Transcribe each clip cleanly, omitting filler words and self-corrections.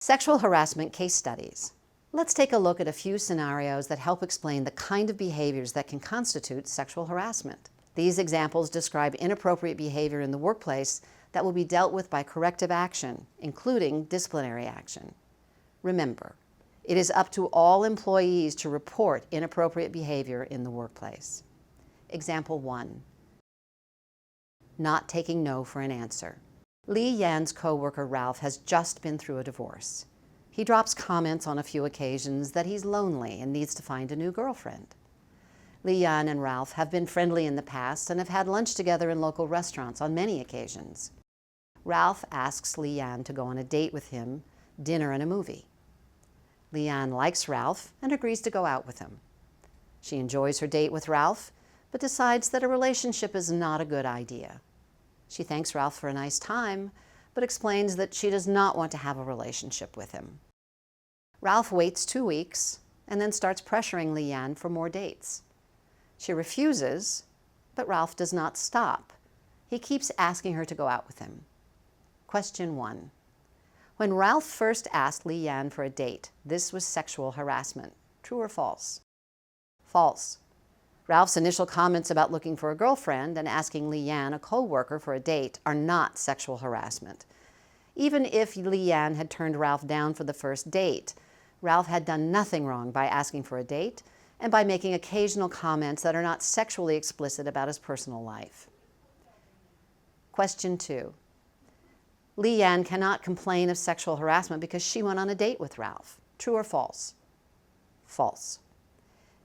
Sexual harassment case studies. Let's take a look at a few scenarios that help explain the kind of behaviors that can constitute sexual harassment. These examples describe inappropriate behavior in the workplace that will be dealt with by corrective action, including disciplinary action. Remember, it is up to all employees to report inappropriate behavior in the workplace. Example 1. Not taking no for an answer. Li Yan's co-worker Ralph has just been through a divorce. He drops comments on a few occasions that he's lonely and needs to find a new girlfriend. Li Yan and Ralph have been friendly in the past and have had lunch together in local restaurants on many occasions. Ralph asks Li Yan to go on a date with him, dinner and a movie. Li Yan likes Ralph and agrees to go out with him. She enjoys her date with Ralph, but decides that a relationship is not a good idea. She thanks Ralph for a nice time, but explains that she does not want to have a relationship with him. Ralph waits 2 weeks and then starts pressuring Li Yan for more dates. She refuses, but Ralph does not stop. He keeps asking her to go out with him. Question 1. When Ralph first asked Li Yan for a date, this was sexual harassment. True or false? False. Ralph's initial comments about looking for a girlfriend and asking Li Yan, a co-worker, for a date are not sexual harassment. Even if Li Yan had turned Ralph down for the first date, Ralph had done nothing wrong by asking for a date and by making occasional comments that are not sexually explicit about his personal life. Question 2. Li Yan cannot complain of sexual harassment because she went on a date with Ralph. True or false? False.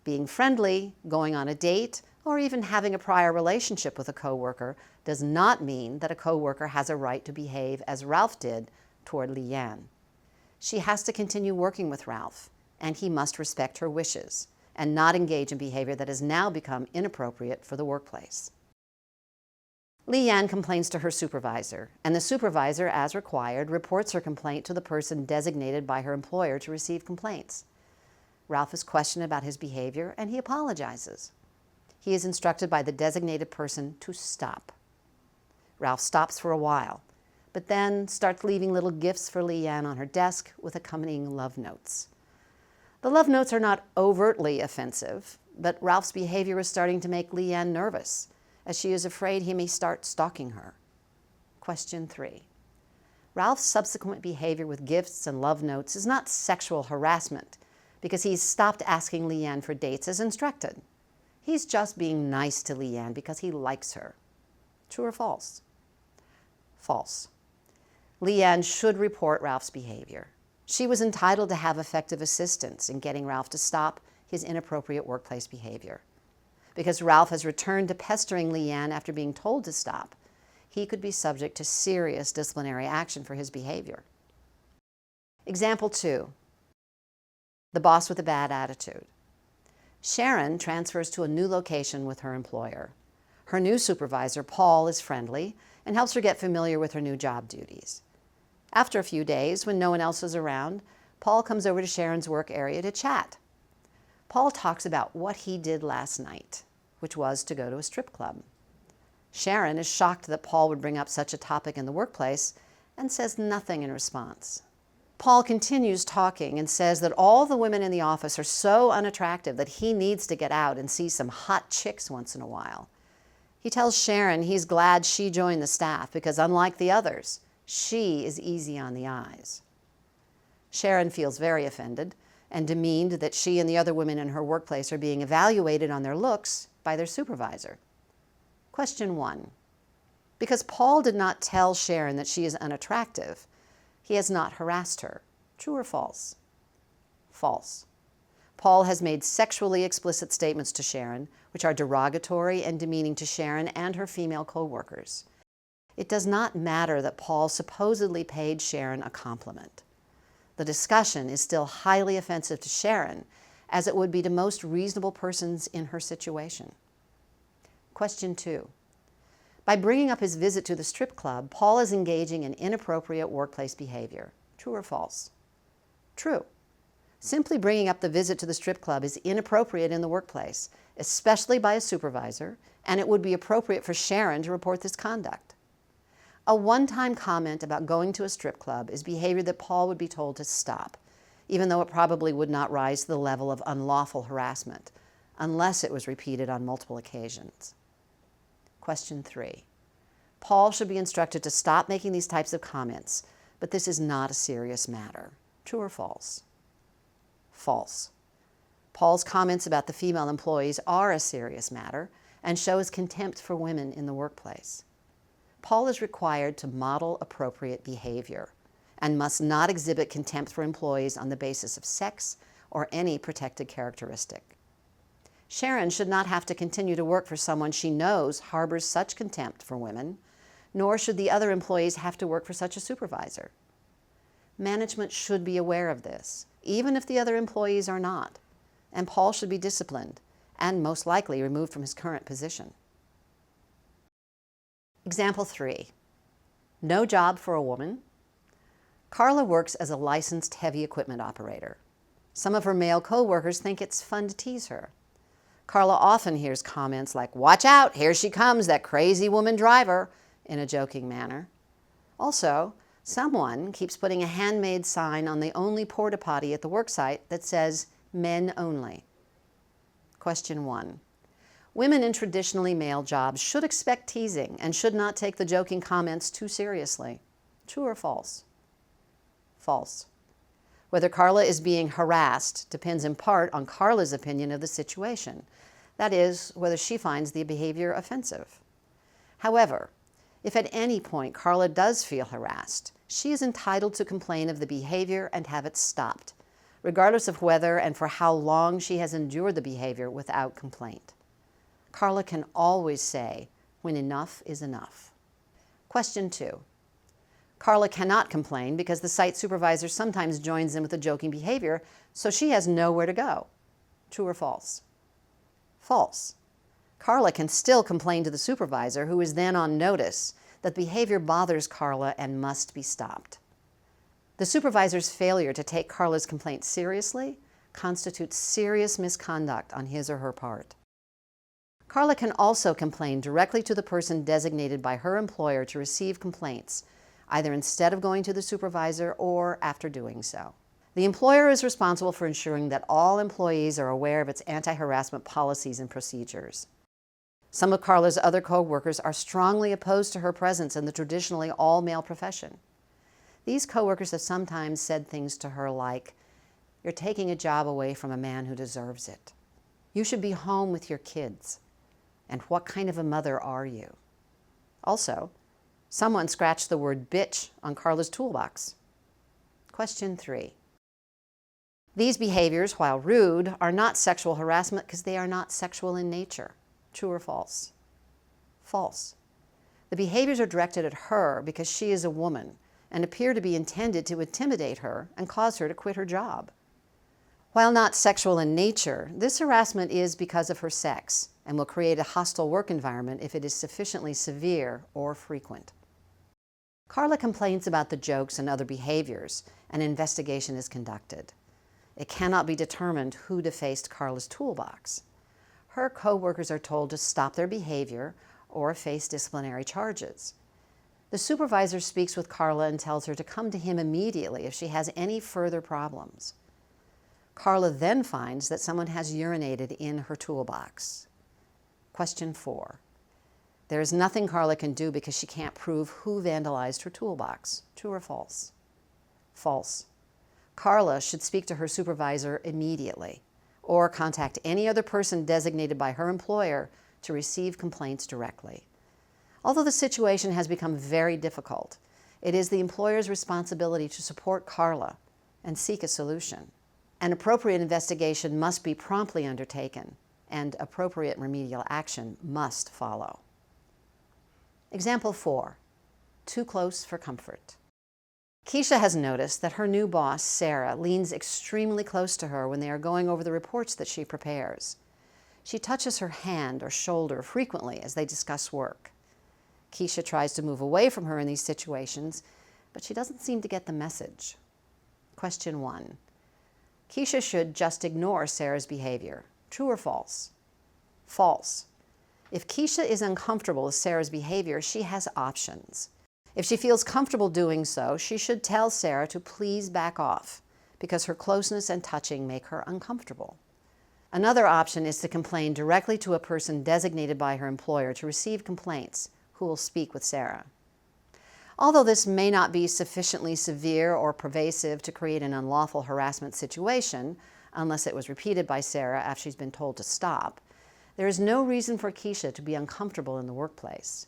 Being friendly, going on a date, or even having a prior relationship with a coworker does not mean that a coworker has a right to behave as Ralph did toward Li Yan. She has to continue working with Ralph, and he must respect her wishes and not engage in behavior that has now become inappropriate for the workplace. Li Yan complains to her supervisor, and the supervisor, as required, reports her complaint to the person designated by her employer to receive complaints. Ralph is questioned about his behavior, and he apologizes. He is instructed by the designated person to stop. Ralph stops for a while, but then starts leaving little gifts for Li Yan on her desk with accompanying love notes. The love notes are not overtly offensive, but Ralph's behavior is starting to make Li Yan nervous, as she is afraid he may start stalking her. Question 3. Ralph's subsequent behavior with gifts and love notes is not sexual harassment, because he's stopped asking Li Yan for dates as instructed. He's just being nice to Li Yan because he likes her. True or false? False. Li Yan should report Ralph's behavior. She was entitled to have effective assistance in getting Ralph to stop his inappropriate workplace behavior. Because Ralph has returned to pestering Li Yan after being told to stop, he could be subject to serious disciplinary action for his behavior. Example 2. The boss with a bad attitude. Sharon transfers to a new location with her employer. Her new supervisor, Paul, is friendly and helps her get familiar with her new job duties. After a few days, when no one else is around, Paul comes over to Sharon's work area to chat. Paul talks about what he did last night, which was to go to a strip club. Sharon is shocked that Paul would bring up such a topic in the workplace and says nothing in response. Paul continues talking and says that all the women in the office are so unattractive that he needs to get out and see some hot chicks once in a while. He tells Sharon he's glad she joined the staff because, unlike the others, she is easy on the eyes. Sharon feels very offended and demeaned that she and the other women in her workplace are being evaluated on their looks by their supervisor. Question 1. Because Paul did not tell Sharon that she is unattractive, he has not harassed her. True or false? False. Paul has made sexually explicit statements to Sharon, which are derogatory and demeaning to Sharon and her female co-workers. It does not matter that Paul supposedly paid Sharon a compliment. The discussion is still highly offensive to Sharon, as it would be to most reasonable persons in her situation. Question 2. By bringing up his visit to the strip club, Paul is engaging in inappropriate workplace behavior. True or false? True. Simply bringing up the visit to the strip club is inappropriate in the workplace, especially by a supervisor, and it would be appropriate for Sharon to report this conduct. A one-time comment about going to a strip club is behavior that Paul would be told to stop, even though it probably would not rise to the level of unlawful harassment, unless it was repeated on multiple occasions. Question 3. Paul should be instructed to stop making these types of comments, but this is not a serious matter. True or false? False. Paul's comments about the female employees are a serious matter and show his contempt for women in the workplace. Paul is required to model appropriate behavior and must not exhibit contempt for employees on the basis of sex or any protected characteristic. Sharon should not have to continue to work for someone she knows harbors such contempt for women, nor should the other employees have to work for such a supervisor. Management should be aware of this, even if the other employees are not, and Paul should be disciplined and most likely removed from his current position. Example 3. No job for a woman. Carla works as a licensed heavy equipment operator. Some of her male co-workers think it's fun to tease her. Carla often hears comments like, "Watch out, here she comes, that crazy woman driver," in a joking manner. Also, someone keeps putting a handmade sign on the only porta potty at the worksite that says, "Men only." Question 1. Women in traditionally male jobs should expect teasing and should not take the joking comments too seriously. True or false? False. Whether Carla is being harassed depends in part on Carla's opinion of the situation. That is, whether she finds the behavior offensive. However, if at any point Carla does feel harassed, she is entitled to complain of the behavior and have it stopped, regardless of whether and for how long she has endured the behavior without complaint. Carla can always say when enough is enough. Question 2. Carla cannot complain because the site supervisor sometimes joins in with the joking behavior, so she has nowhere to go. True or false? False. Carla can still complain to the supervisor, who is then on notice that behavior bothers Carla and must be stopped. The supervisor's failure to take Carla's complaint seriously constitutes serious misconduct on his or her part. Carla can also complain directly to the person designated by her employer to receive complaints, either instead of going to the supervisor or after doing so. The employer is responsible for ensuring that all employees are aware of its anti-harassment policies and procedures. Some of Carla's other co-workers are strongly opposed to her presence in the traditionally all-male profession. These co-workers have sometimes said things to her like, "You're taking a job away from a man who deserves it. You should be home with your kids. And what kind of a mother are you?" Also, someone scratched the word bitch on Carla's toolbox. Question 3. These behaviors, while rude, are not sexual harassment because they are not sexual in nature. True or false? False. The behaviors are directed at her because she is a woman and appear to be intended to intimidate her and cause her to quit her job. While not sexual in nature, this harassment is because of her sex and will create a hostile work environment if it is sufficiently severe or frequent. Carla complains about the jokes and other behaviors. An investigation is conducted. It cannot be determined who defaced Carla's toolbox. Her co-workers are told to stop their behavior or face disciplinary charges. The supervisor speaks with Carla and tells her to come to him immediately if she has any further problems. Carla then finds that someone has urinated in her toolbox. Question 4. There is nothing Carla can do because she can't prove who vandalized her toolbox. True or false? False. Carla should speak to her supervisor immediately or contact any other person designated by her employer to receive complaints directly. Although the situation has become very difficult, it is the employer's responsibility to support Carla and seek a solution. An appropriate investigation must be promptly undertaken, and appropriate remedial action must follow. Example 4. Too close for comfort. Keisha has noticed that her new boss, Sarah, leans extremely close to her when they are going over the reports that she prepares. She touches her hand or shoulder frequently as they discuss work. Keisha tries to move away from her in these situations, but she doesn't seem to get the message. Question 1. Keisha should just ignore Sarah's behavior. True or false? False. If Keisha is uncomfortable with Sarah's behavior, she has options. If she feels comfortable doing so, she should tell Sarah to please back off because her closeness and touching make her uncomfortable. Another option is to complain directly to a person designated by her employer to receive complaints, who will speak with Sarah. Although this may not be sufficiently severe or pervasive to create an unlawful harassment situation, unless it was repeated by Sarah after she's been told to stop, there is no reason for Keisha to be uncomfortable in the workplace.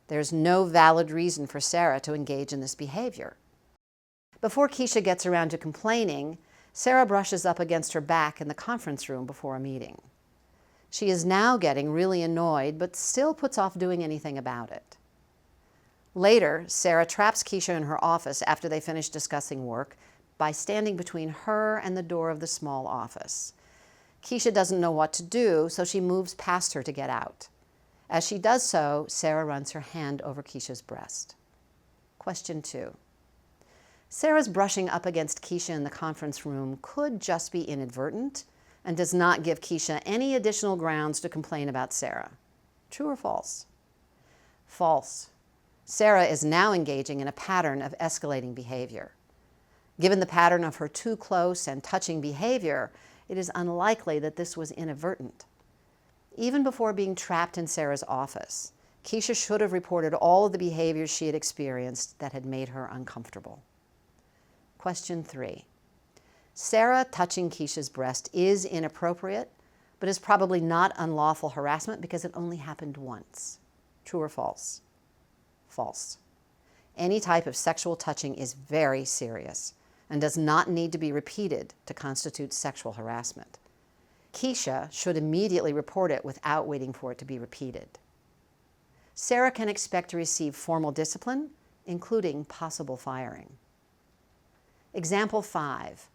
There is no valid reason for Sarah to engage in this behavior. Before Keisha gets around to complaining, Sarah brushes up against her back in the conference room before a meeting. She is now getting really annoyed, but still puts off doing anything about it. Later, Sarah traps Keisha in her office after they finish discussing work by standing between her and the door of the small office. Keisha doesn't know what to do, so she moves past her to get out. As she does so, Sarah runs her hand over Keisha's breast. Question 2. Sarah's brushing up against Keisha in the conference room could just be inadvertent and does not give Keisha any additional grounds to complain about Sarah. True or false? False. Sarah is now engaging in a pattern of escalating behavior. Given the pattern of her too close and touching behavior, it is unlikely that this was inadvertent. Even before being trapped in Sarah's office, Keisha should have reported all of the behaviors she had experienced that had made her uncomfortable. Question 3. Sarah touching Keisha's breast is inappropriate, but is probably not unlawful harassment because it only happened once. True or false? False. Any type of sexual touching is very serious and does not need to be repeated to constitute sexual harassment. Keisha should immediately report it without waiting for it to be repeated. Sarah can expect to receive formal discipline, including possible firing. Example 5,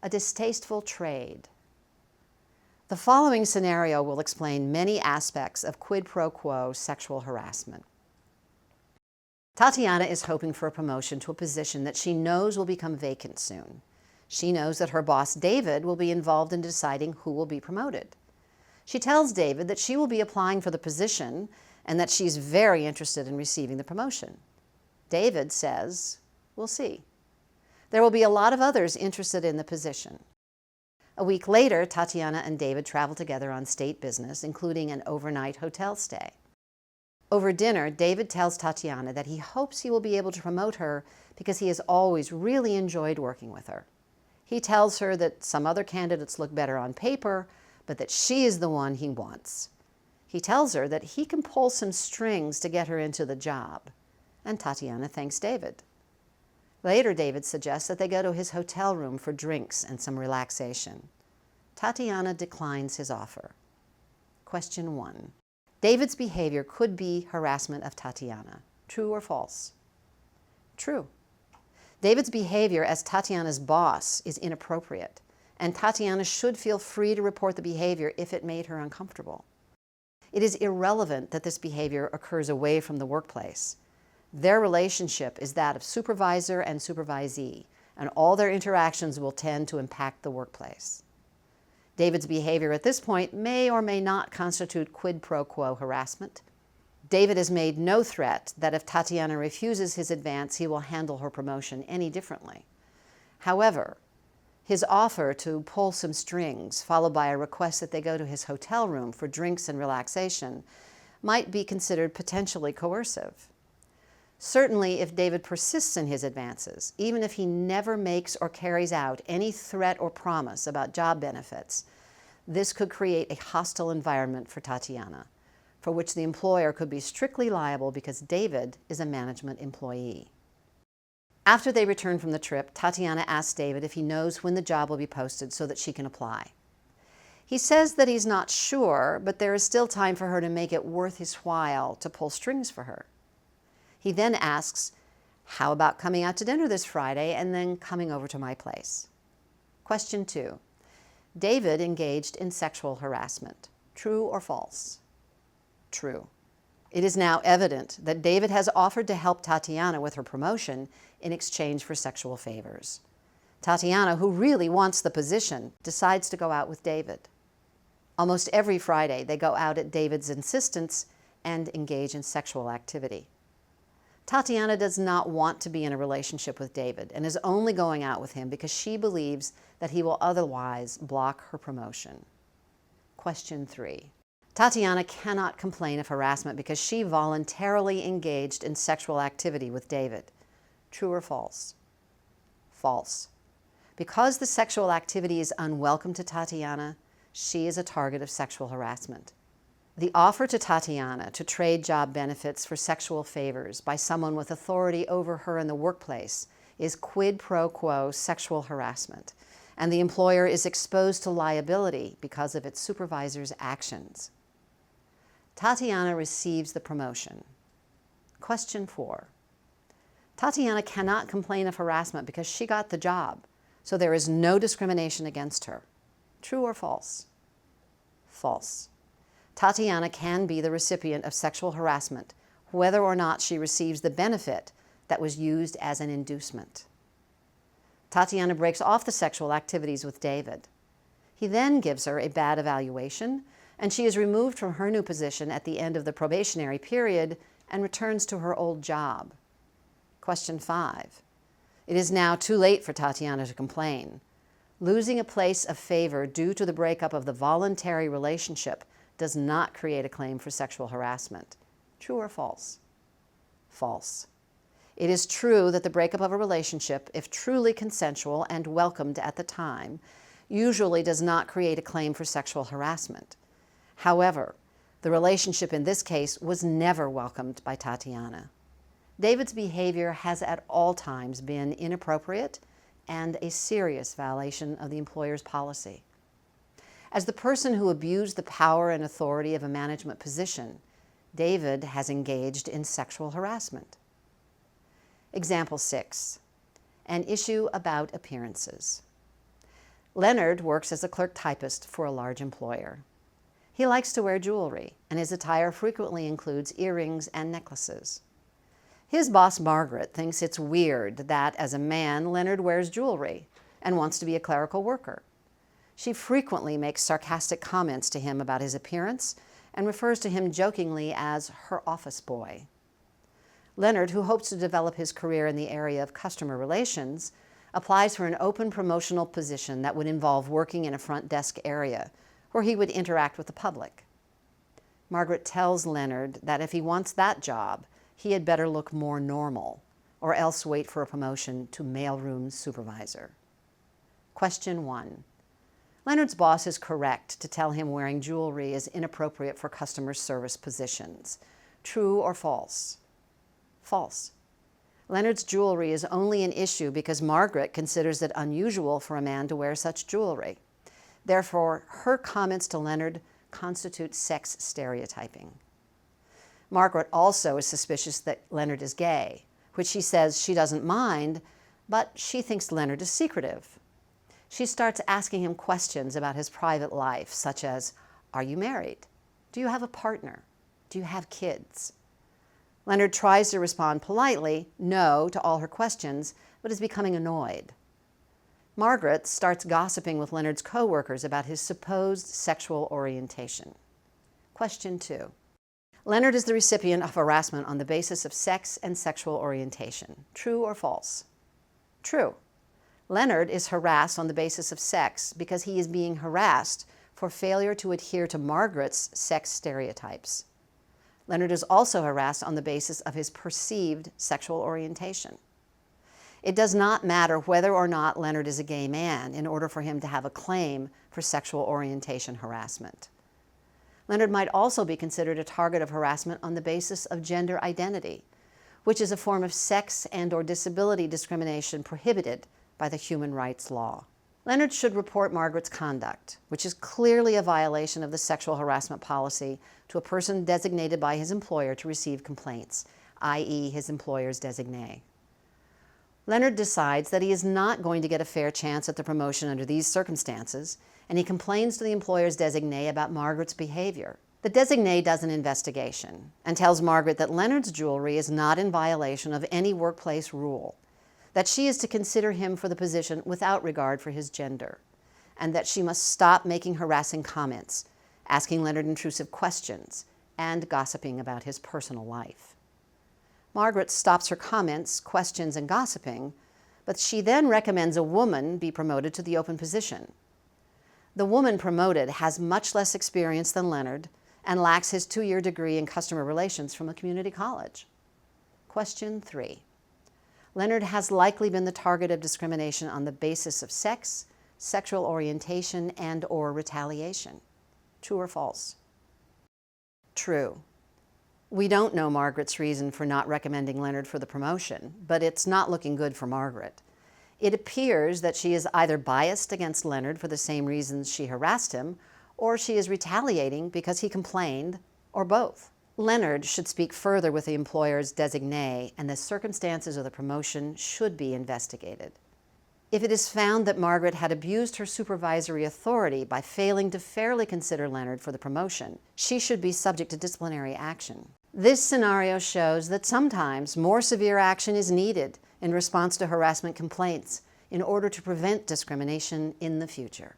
a distasteful trade. The following scenario will explain many aspects of quid pro quo sexual harassment. Tatiana is hoping for a promotion to a position that she knows will become vacant soon. She knows that her boss, David, will be involved in deciding who will be promoted. She tells David that she will be applying for the position and that she's very interested in receiving the promotion. David says, "We'll see." There will be a lot of others interested in the position. A week later, Tatiana and David travel together on state business, including an overnight hotel stay. Over dinner, David tells Tatiana that he hopes he will be able to promote her because he has always really enjoyed working with her. He tells her that some other candidates look better on paper, but that she is the one he wants. He tells her that he can pull some strings to get her into the job, and Tatiana thanks David. Later, David suggests that they go to his hotel room for drinks and some relaxation. Tatiana declines his offer. Question 1. David's behavior could be harassment of Tatiana. True or false? True. David's behavior as Tatiana's boss is inappropriate, and Tatiana should feel free to report the behavior if it made her uncomfortable. It is irrelevant that this behavior occurs away from the workplace. Their relationship is that of supervisor and supervisee, and all their interactions will tend to impact the workplace. David's behavior at this point may or may not constitute quid pro quo harassment. David has made no threat that if Tatiana refuses his advance, he will handle her promotion any differently. However, his offer to pull some strings, followed by a request that they go to his hotel room for drinks and relaxation, might be considered potentially coercive. Certainly, if David persists in his advances, even if he never makes or carries out any threat or promise about job benefits, this could create a hostile environment for Tatiana, for which the employer could be strictly liable because David is a management employee. After they return from the trip, Tatiana asks David if he knows when the job will be posted so that she can apply. He says that he's not sure, but there is still time for her to make it worth his while to pull strings for her. He then asks, "How about coming out to dinner this Friday and then coming over to my place?" Question 2. David engaged in sexual harassment. True or false? True. It is now evident that David has offered to help Tatiana with her promotion in exchange for sexual favors. Tatiana, who really wants the position, decides to go out with David. Almost every Friday, they go out at David's insistence and engage in sexual activity. Tatiana does not want to be in a relationship with David and is only going out with him because she believes that he will otherwise block her promotion. Question 3. Tatiana cannot complain of harassment because she voluntarily engaged in sexual activity with David. True or false? False. Because the sexual activity is unwelcome to Tatiana, she is a target of sexual harassment. The offer to Tatiana to trade job benefits for sexual favors by someone with authority over her in the workplace is quid pro quo sexual harassment, and the employer is exposed to liability because of its supervisor's actions. Tatiana receives the promotion. Question 4. Tatiana cannot complain of harassment because she got the job, so there is no discrimination against her. True or false? False. Tatiana can be the recipient of sexual harassment, whether or not she receives the benefit that was used as an inducement. Tatiana breaks off the sexual activities with David. He then gives her a bad evaluation, and she is removed from her new position at the end of the probationary period and returns to her old job. Question 5. It is now too late for Tatiana to complain. Losing a place of favor due to the breakup of the voluntary relationship does not create a claim for sexual harassment. True or false? False. It is true that the breakup of a relationship, if truly consensual and welcomed at the time, usually does not create a claim for sexual harassment. However, the relationship in this case was never welcomed by Tatiana. David's behavior has at all times been inappropriate and a serious violation of the employer's policy. As the person who abused the power and authority of a management position, David has engaged in sexual harassment. Example 6. An issue about appearances. Leonard works as a clerk typist for a large employer. He likes to wear jewelry, and his attire frequently includes earrings and necklaces. His boss, Margaret, thinks it's weird that, as a man, Leonard wears jewelry and wants to be a clerical worker. She frequently makes sarcastic comments to him about his appearance and refers to him jokingly as her office boy. Leonard, who hopes to develop his career in the area of customer relations, applies for an open promotional position that would involve working in a front desk area where he would interact with the public. Margaret tells Leonard that if he wants that job, he had better look more normal, or else wait for a promotion to mailroom supervisor. Question 1. Leonard's boss is correct to tell him wearing jewelry is inappropriate for customer service positions. True or false? False. Leonard's jewelry is only an issue because Margaret considers it unusual for a man to wear such jewelry. Therefore, her comments to Leonard constitute sex stereotyping. Margaret also is suspicious that Leonard is gay, which she says she doesn't mind, but she thinks Leonard is secretive. She starts asking him questions about his private life, such as, are you married? Do you have a partner? Do you have kids? Leonard tries to respond politely, no, to all her questions, but is becoming annoyed. Margaret starts gossiping with Leonard's co-workers about his supposed sexual orientation. Question 2. Leonard is the recipient of harassment on the basis of sex and sexual orientation. True or false? True. Leonard is harassed on the basis of sex because he is being harassed for failure to adhere to Margaret's sex stereotypes. Leonard is also harassed on the basis of his perceived sexual orientation. It does not matter whether or not Leonard is a gay man in order for him to have a claim for sexual orientation harassment. Leonard might also be considered a target of harassment on the basis of gender identity, which is a form of sex and/or disability discrimination prohibited by the human rights law. Leonard should report Margaret's conduct, which is clearly a violation of the sexual harassment policy, to a person designated by his employer to receive complaints, i.e. his employer's designee. Leonard decides that he is not going to get a fair chance at the promotion under these circumstances, and he complains to the employer's designee about Margaret's behavior. The designee does an investigation and tells Margaret that Leonard's jewelry is not in violation of any workplace rule, that she is to consider him for the position without regard for his gender, and that she must stop making harassing comments, asking Leonard intrusive questions, and gossiping about his personal life. Margaret stops her comments, questions, and gossiping, but she then recommends a woman be promoted to the open position. The woman promoted has much less experience than Leonard and lacks his 2-year degree in customer relations from a community college. Question 3. Leonard has likely been the target of discrimination on the basis of sex, sexual orientation, and/or retaliation. True or false? True. We don't know Margaret's reason for not recommending Leonard for the promotion, but it's not looking good for Margaret. It appears that she is either biased against Leonard for the same reasons she harassed him, or she is retaliating because he complained, or both. Leonard should speak further with the employer's designee, and the circumstances of the promotion should be investigated. If it is found that Margaret had abused her supervisory authority by failing to fairly consider Leonard for the promotion, she should be subject to disciplinary action. This scenario shows that sometimes more severe action is needed in response to harassment complaints in order to prevent discrimination in the future.